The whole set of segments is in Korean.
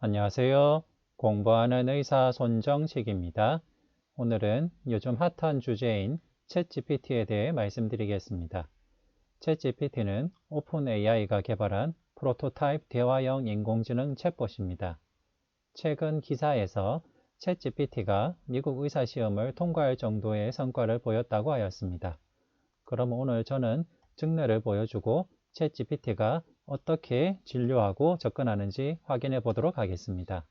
안녕하세요. 공부하는 의사 손정식입니다. 오늘은 요즘 핫한 주제인 챗GPT에 대해 말씀드리겠습니다. 챗GPT는 오픈AI가 개발한 프로토타입 대화형 인공지능 챗봇입니다. 최근 기사에서 챗GPT가 미국 의사시험을 통과할 정도의 성과를 보였다고 하였습니다. 그럼 오늘 저는 증례를 보여주고 챗GPT가 어떻게 진료하고 접근하는지 확인해 보도록 하겠습니다.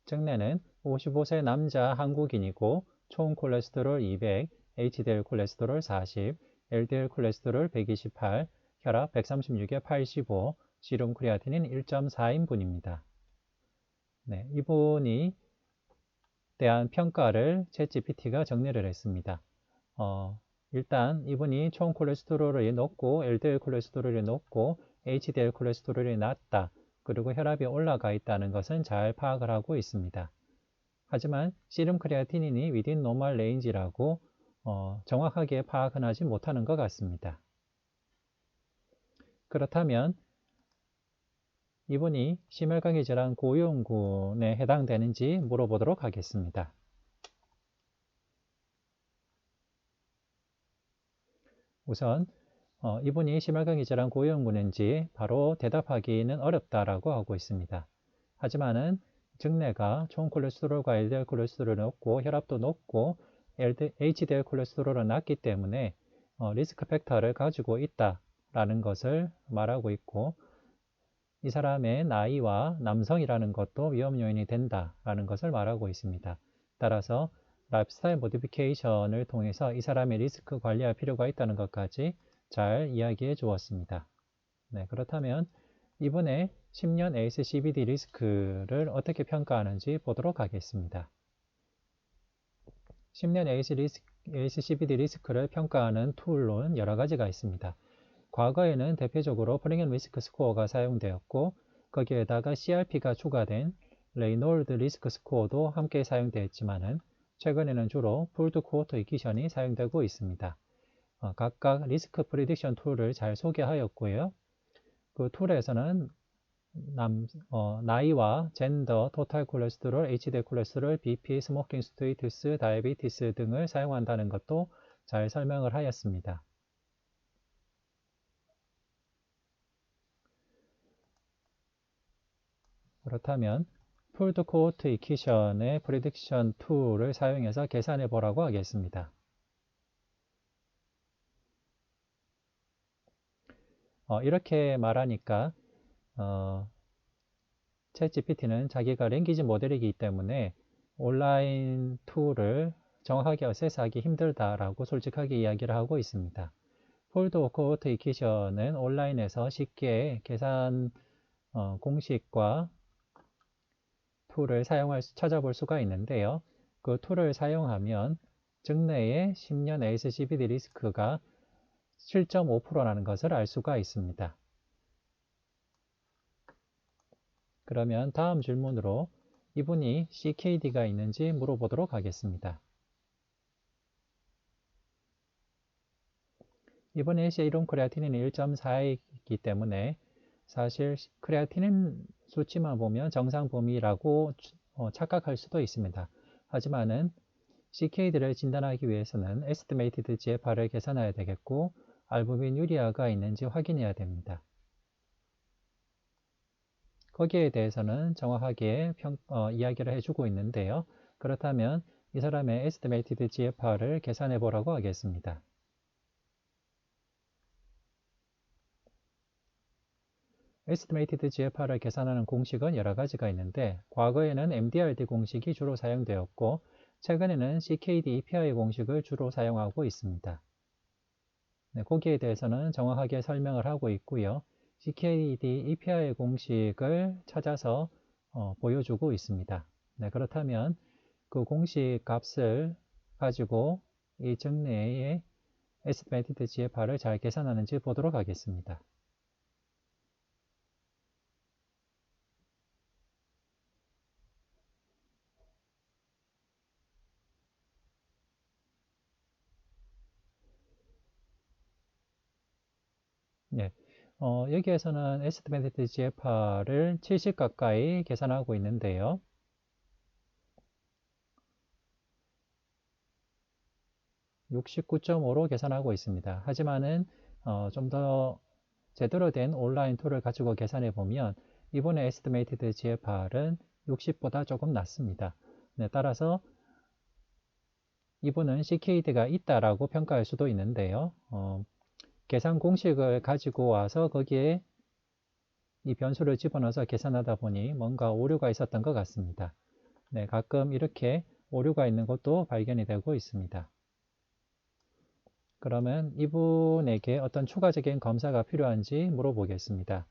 증례는 55세 남자 한국인이고 총 콜레스테롤 200, HDL 콜레스테롤 40, LDL 콜레스테롤 128, 혈압 136에 85, 시름 크레아틴인 1.4인 분입니다. 네, 이분이 대한 평가를 챗GPT가 정리를 했습니다. 일단 이분이 총 콜레스테롤이 높고 LDL 콜레스테롤이 높고 HDL 콜레스테롤이 낮다. 그리고 혈압이 올라가 있다는 것은 잘 파악을 하고 있습니다. 하지만 시름 크레아티닌이 within normal range라고 정확하게 파악은 하지 못하는 것 같습니다. 그렇다면 이분이 심혈관계 질환 고위험군에 해당되는지 물어보도록 하겠습니다. 우선 이분이 심혈관계 질환 고위험군인지 바로 대답하기는 어렵다라고 하고 있습니다. 하지만은 증례가 총 콜레스테롤과 LDL 콜레스테롤이 높고 혈압도 높고 HDL 콜레스테롤은 낮기 때문에 리스크 팩터를 가지고 있다라는 것을 말하고 있고 이 사람의 나이와 남성이라는 것도 위험 요인이 된다라는 것을 말하고 있습니다. 따라서 라이프스타일 모디피케이션을 통해서 이 사람의 리스크 관리할 필요가 있다는 것까지 잘 이야기해 주었습니다. 네, 그렇다면 이번에 10년 ASCVD 리스크를 어떻게 평가하는지 보도록 하겠습니다. 10년 ASCVD 리스크를 평가하는 툴은 여러 가지가 있습니다. 과거에는 대표적으로 프리겐 리스크 스코어가 사용되었고 거기에다가 CRP가 추가된 레이놀드 리스크 스코어도 함께 사용되었지만은 최근에는 주로 풀드 코호트 이퀴션이 사용되고 있습니다. 각각 리스크 프리딕션 툴을 잘 소개하였고요. 그 툴에서는 나이와 젠더, 토탈 콜레스테롤, HDL 콜레스테롤, BP, 스모킹 스테이투스, 다이아베티스 등을 사용한다는 것도 잘 설명을 하였습니다. 그렇다면 풀드 코호트 이퀴션의 프리딕션 툴을 사용해서 계산해 보라고 하겠습니다. 이렇게 말하니까 챗GPT는 자기가 랭귀지 모델이기 때문에 온라인 툴을 정확하게 어세스하기 힘들다라고 솔직하게 이야기를 하고 있습니다. 폴드 코호트 이퀴션은 온라인에서 쉽게 계산 공식과 툴을 찾아볼 수가 있는데요. 그 툴을 사용하면 증내의 10년 ASCVD 리스크가 7.5%라는 것을 알 수가 있습니다. 그러면 다음 질문으로 이분이 CKD가 있는지 물어보도록 하겠습니다. 이번에 세rum 크레아틴인이 1.4이기 때문에 사실 크레아틴인 수치만 보면 정상 범위라고 착각할 수도 있습니다. 하지만은 CKD를 진단하기 위해서는 에스티메이티드 GFR을 계산해야 되겠고 알부민 유리아가 있는지 확인해야 됩니다. 거기에 대해서는 정확하게 이야기를 해주고 있는데요. 그렇다면 이 사람의 에스티메이티드 GFR을 계산해 보라고 하겠습니다. 에스티메이티드 GFR을 계산하는 공식은 여러 가지가 있는데 과거에는 MDRD 공식이 주로 사용되었고 최근에는 CKD EPI 공식을 주로 사용하고 있습니다. 네, 거기에 대해서는 정확하게 설명을 하고 있고요. CKD EPI 공식을 찾아서 보여주고 있습니다. 네, 그렇다면 그 공식 값을 가지고 이 증례의 에스티메이티드 GFR을 잘 계산하는지 보도록 하겠습니다. 네, 여기에서는 에스티메이티드 GFR을 70 가까이 계산하고 있는데요. 69.5로 계산하고 있습니다. 하지만은 좀 더 제대로 된 온라인 툴을 가지고 계산해 보면 이번에 에스티메이티드 GFR은 60보다 조금 낮습니다. 네, 따라서 이분은 CKD가 있다라고 평가할 수도 있는데요. 계산 공식을 가지고 와서 거기에 이 변수를 집어넣어서 계산하다 보니 뭔가 오류가 있었던 것 같습니다. 네, 가끔 이렇게 오류가 있는 것도 발견이 되고 있습니다. 그러면 이분에게 어떤 추가적인 검사가 필요한지 물어보겠습니다.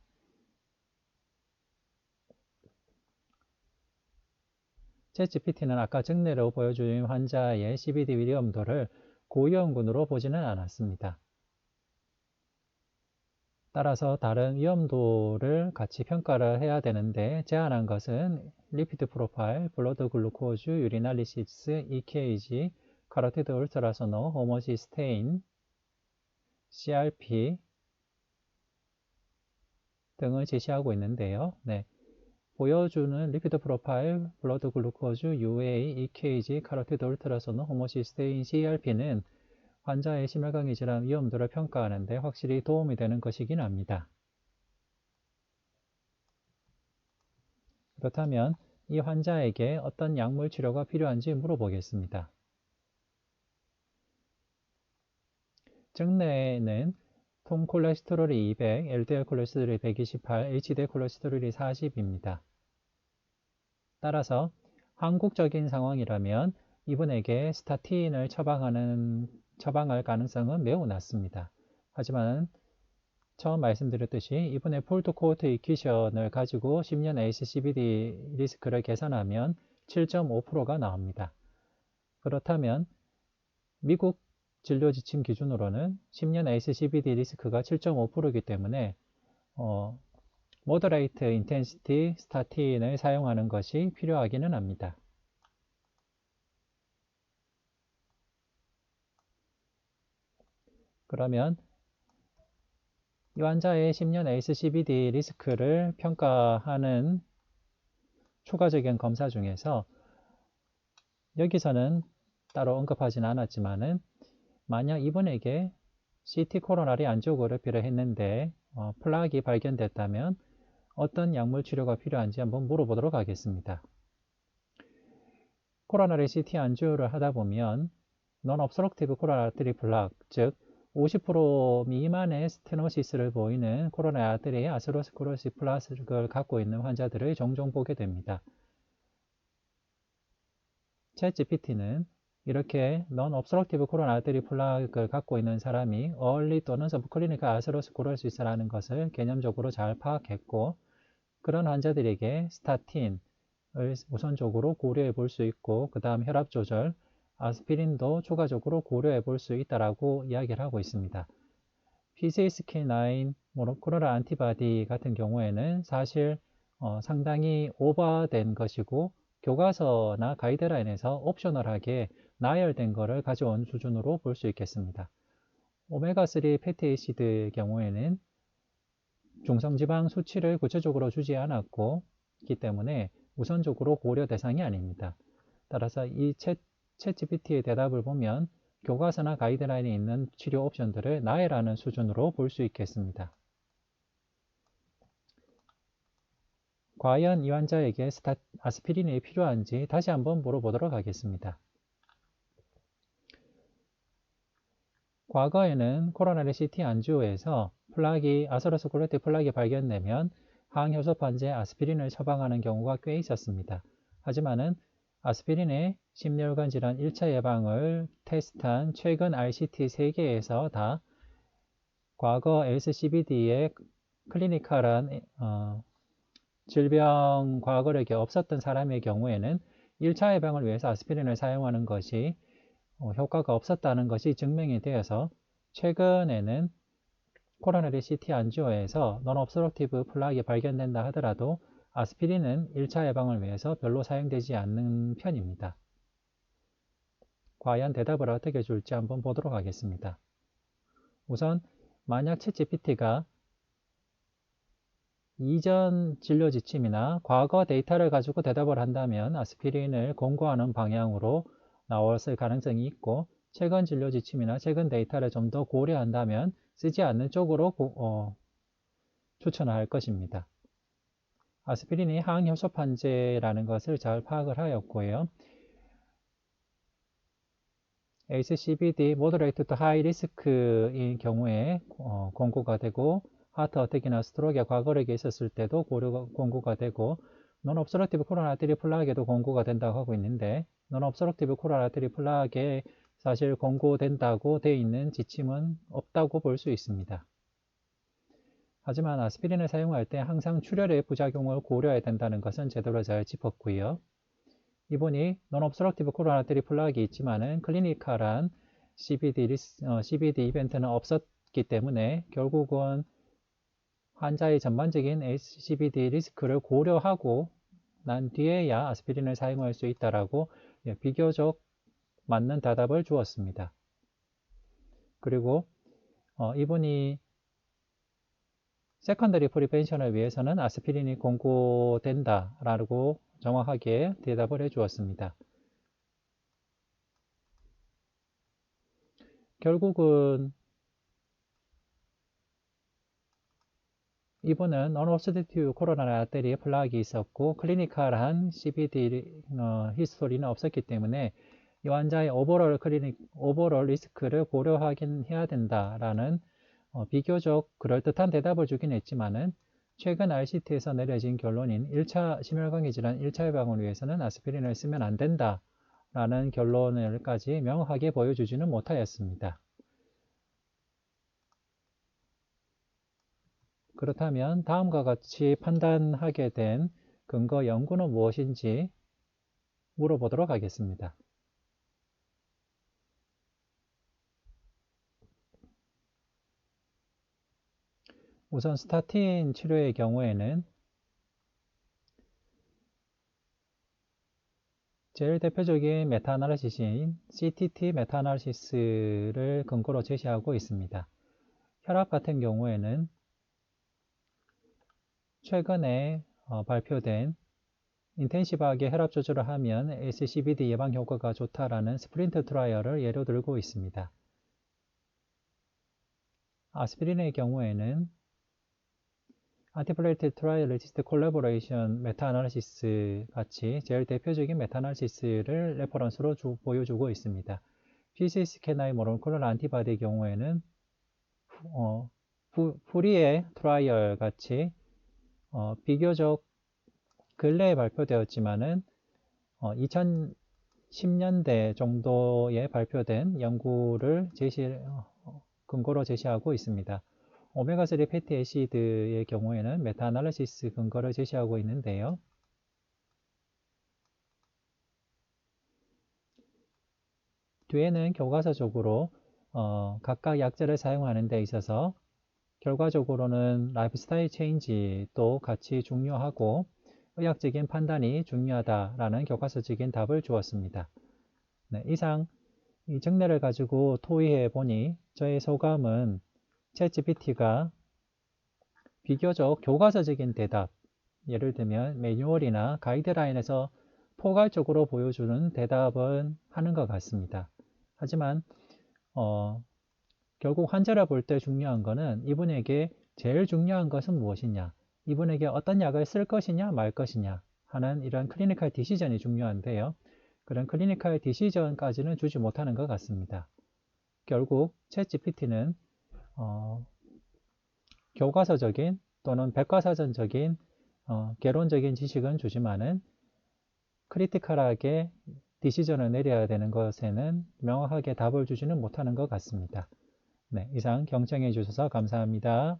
챗GPT는 아까 증례로 보여준 환자의 CBD 위험도를 고위험군으로 보지는 않았습니다. 따라서 다른 위험도를 같이 평가를 해야 되는데 제안한 것은 리피드 프로파일, 블러드 글루코즈, 유리날리시스, EKG, 카로티드 울트라소노, 호모시스테인, CRP 등을 제시하고 있는데요. 네, 보여주는 리피드 프로파일, 블러드 글루코즈, UA, EKG, 카로티드 울트라소노, 호모시스테인, CRP는 환자의 심혈관계 질환 위험도를 평가하는 데 확실히 도움이 되는 것이긴 합니다. 그렇다면 이 환자에게 어떤 약물 치료가 필요한지 물어보겠습니다. 증례에는 통 콜레스테롤이 200, LDL 콜레스테롤이 128, HDL 콜레스테롤이 40입니다. 따라서 한국적인 상황이라면 이분에게 스타틴을 처방할 가능성은 매우 낮습니다. 하지만 처음 말씀드렸듯이 이분의 폴드 코호트 이퀴션을 가지고 10년 ASCVD 리스크를 계산하면 7.5%가 나옵니다. 그렇다면 미국 진료 지침 기준으로는 10년 ASCVD 리스크가 7.5%이기 때문에 moderate intensity 스타틴을 사용하는 것이 필요하기는 합니다. 그러면 이 환자의 10년 ASCVD 리스크를 평가하는 추가적인 검사 중에서 여기서는 따로 언급하진 않았지만은 만약 이분에게 CT 코로나리 안지오그래피를 했는데 플락이 발견됐다면 어떤 약물 치료가 필요한지 한번 물어보도록 하겠습니다. 코로나리 CT 안지오를 하다 보면 non-obstructive coronary artery plaque, 즉 50% 미만의 스테노시스를 보이는 코로나리 아테리의 아스로스크로시 플라스를 갖고 있는 환자들을 종종 보게 됩니다. 챗GPT는 이렇게 non-obstructive coronary artery plaque를 갖고 있는 사람이 early 또는 subclinical atherosclerosis 것을 개념적으로 잘 파악했고 그런 환자들에게 스타틴을 우선적으로 고려해 볼 수 있고 그 다음 혈압 조절, 아스피린도 추가적으로 고려해 볼 수 있다고 이야기를 하고 있습니다. PCSK9 모노클로널 안티바디 같은 경우에는 사실 상당히 오버된 것이고 교과서나 가이드라인에서 옵셔널하게 나열된 것을 가져온 수준으로 볼 수 있겠습니다. 오메가3 패티에이시드 경우에는 중성지방 수치를 구체적으로 주지 않았고 기 때문에 우선적으로 고려 대상이 아닙니다. 따라서 이 챗GPT의 대답을 보면 교과서나 가이드라인에 있는 치료 옵션들을 나열하는 수준으로 볼 수 있겠습니다. 과연 이 환자에게 아스피린이 필요한지 다시 한번 물어보도록 하겠습니다. 과거에는 코로나리 CT 안지오에서 아스로스클로틱 플락이 발견되면 항효소판제 아스피린을 처방하는 경우가 꽤 있었습니다. 하지만은 아스피린의 심혈관 질환 1차 예방을 테스트한 최근 RCT 3개에서 다 과거 ASCVD의 클리니컬한 질병 과거력이 없었던 사람의 경우에는 1차 예방을 위해서 아스피린을 사용하는 것이 효과가 없었다는 것이 증명이 되어서 최근에는 코로나리 CT 안지오에서 non-obstructive 플락이 발견된다 하더라도 아스피린은 1차 예방을 위해서 별로 사용되지 않는 편입니다. 과연 대답을 어떻게 줄지 한번 보도록 하겠습니다. 우선 만약 챗GPT가 이전 진료 지침이나 과거 데이터를 가지고 대답을 한다면 아스피린을 권고하는 방향으로 나왔을 가능성이 있고, 최근 진료 지침이나 최근 데이터를 좀 더 고려한다면 쓰지 않는 쪽으로 추천할 것입니다. 아스피린이 항효소판제라는 것을 잘 파악을 하였고요. ACCBD, Moderate to High Risk인 경우에 권고가 되고, 하트 어택이나 스트로크가 과거력이 있었을 때도 권고가 되고, Non-obstructive coronary artery plaque에도 권고가 된다고 하고 있는데, Non-obstructive coronary artery plaque에 사실 권고된다고 되어 있는 지침은 없다고 볼 수 있습니다. 하지만 아스피린을 사용할 때 항상 출혈의 부작용을 고려해야 된다는 것은 제대로 잘 짚었고요. 이분이 Non-obstructive coronary artery plaque이 있지만은 클리니컬한 CBD 이벤트는 없었기 때문에 결국은 환자의 전반적인 CBD 리스크를 고려하고 난 뒤에야 아스피린을 사용할 수 있다라고 비교적 맞는 대답을 주었습니다. 그리고 이분이 세컨더리 프리벤션을 위해서는 아스피린이 권고된다라고 정확하게 대답을 해 주었습니다. 결국은 이분은 Non-obstructive coronary artery plaque이 있었고 클리니컬한 CBD 히스토리는 없었기 때문에 이 환자의 오버롤 리스크를 고려하긴 해야 된다라는 비교적 그럴듯한 대답을 주긴 했지만은 최근 RCT에서 내려진 결론인 1차 심혈관계 질환 1차 예방을 위해서는 아스피린을 쓰면 안 된다라는 결론을까지 명확하게 보여주지는 못하였습니다. 그렇다면 다음과 같이 판단하게 된 근거 연구는 무엇인지 물어보도록 하겠습니다. 우선 스타틴 치료의 경우에는 제일 대표적인 메타아나리시스인 CTT 메타아나리시스를 근거로 제시하고 있습니다. 혈압 같은 경우에는 최근에 발표된 인텐시브하게 혈압 조절을 하면 ACCBD 예방 효과가 좋다라는 스프린트 트라이얼을 예로 들고 있습니다. 아스피린의 경우에는 안티플레이티드 트라이얼 레지스트 콜라보레이션 메타아나리시스 같이 제일 대표적인 메타아나리시스를 레퍼런스로 보여주고 있습니다. PCSK9 모노클로널 안티바디의 경우에는 프리의 트라이얼 같이 비교적 근래에 발표되었지만은 2010년대 정도에 발표된 연구를 근거로 제시하고 있습니다. 오메가3 패티 애시드의 경우에는 메타아나리시스 근거를 제시하고 있는데요. 뒤에는 교과서적으로 각각 약제를 사용하는 데 있어서 결과적으로는 라이프 스타일 체인지도 같이 중요하고 의학적인 판단이 중요하다라는 교과서적인 답을 주었습니다. 네, 이상 이 증례를 가지고 토의해 보니 저의 소감은 챗GPT가 비교적 교과서적인 대답, 예를 들면 매뉴얼이나 가이드라인에서 포괄적으로 보여주는 대답은 하는 것 같습니다. 하지만 결국 환자를 볼 때 중요한 것은 이분에게 제일 중요한 것은 무엇이냐, 이분에게 어떤 약을 쓸 것이냐 말 것이냐 하는 이런 클리니컬 디시전이 중요한데요. 그런 클리니컬 디시전까지는 주지 못하는 것 같습니다. 결국 챗GPT는 교과서적인 또는 백과사전적인 개론적인 지식은 주지만은 크리티컬하게 디시전을 내려야 되는 것에는 명확하게 답을 주지는 못하는 것 같습니다. 네, 이상 경청해 주셔서 감사합니다.